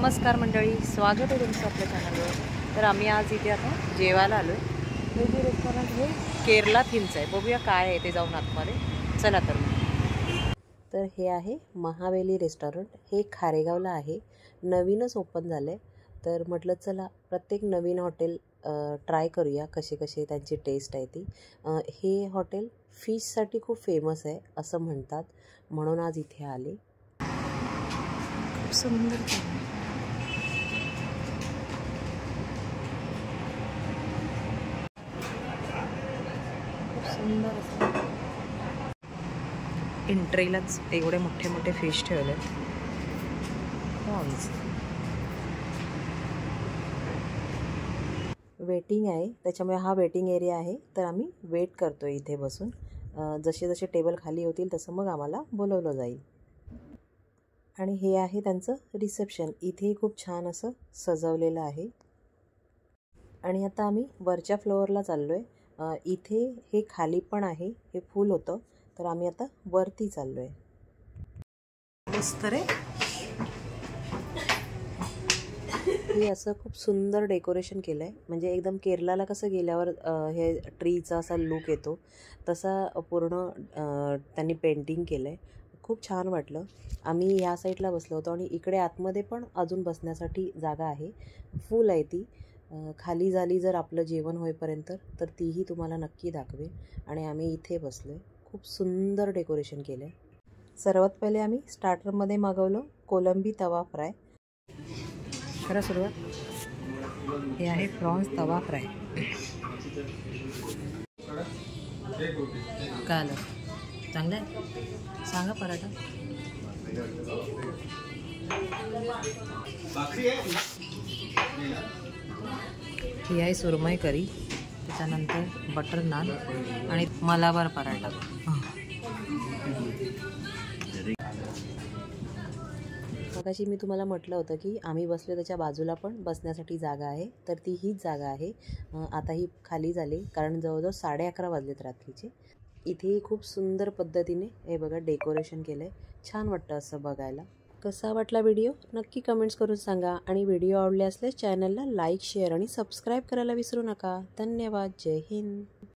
नमस्कार मंडळी, स्वागत आहे तुमचं आपल्या चॅनलवर। तर आम्ही आज इथे आता जेवायला आलो आहे। हे जे रेस्टॉरंट हे केरला थीमचं आहे। बघूया काय आहे ते जाऊन आतमध्ये। चला तर हे आहे महावेली रेस्टॉरंट। हे खारेगावला आहे, नवीनच ओपन झालं आहे। तर म्हटलं चला प्रत्येक नवीन हॉटेल ट्राय करूया कसे कसे त्यांची टेस्ट आहे ती। हे हॉटेल फिशसाठी खूप फेमस आहे असं म्हणतात, म्हणून आज इथे आले। खूप सुंदर सुंदर एंट्रीलाच एवढे मोठे मोठे फिश ठेवले। वेटिंग आहे, त्याच्यामुळे हा वेटिंग एरिया आहे। तर आम्ही वेट करतो इथे बसून। जसे जसे टेबल खाली होतील तसं मग आम्हाला बोलवलं जाईल। आणि हे आहे त्यांचं रिसेप्शन। इथे खूप छान असं सजवलेलं आहे। आणि आता आम्ही वरच्या फ्लोअरला चाललो आहे। इथे हे खाली पण आहे, हे फुल होतं, तर आम्ही आता वरती चाललो आहे। मस्त रे, हे असं खूप सुंदर डेकोरेशन केलं आहे। म्हणजे एकदम केरलाला कसं गेल्यावर हे ट्रीचा असा लुक येतो, तसा पूर्ण त्यांनी पेंटिंग केलं आहे। खूप छान वाटलं। आम्ही ह्या साईडला बसलो होतो आणि इकडे आतमध्ये पण अजून बसण्यासाठी जागा आहे, फुल आहे ती। खाली झाली जर आपलं जेवण होईपर्यंत तर तीही तुम्हाला नक्की दाखवेन। आणि आम्ही इथे बसलो आहे। खूप सुंदर डेकोरेशन केलं आहे। सर्वात पहिले आम्ही स्टार्टरमध्ये मागवलं कोलंबी तवा फ्राय। खरं सुरुवात हे आहे प्रॉन्स तवा फ्राय। काय आलं चांगलं आहे, सांगा पराठा। ही आहे सुरमई करी, त्याच्यानंतर बटर नान आणि मलाबार पराठा। मगाशी मी तुम्हाला म्हटलं होतं की आम्ही बसलो त्याच्या बाजूला पण बसण्यासाठी जागा आहे, तर ती हीच जागा आहे। आता ही खाली झाली कारण जवळजवळ 11:30 वाजलेत रात्रीचे। इथेही खूप सुंदर पद्धतीने हे बघा डेकोरेशन केलं आहे, छान वाटतं असं बघायला। कसा वाटला व्हिडिओ नक्की कमेंट्स करून सांगा। आणि व्हिडिओ आवडले असल्यास चॅनलला लाईक, शेअर आणि सबस्क्राईब करायला विसरू नका। धन्यवाद, जय हिंद।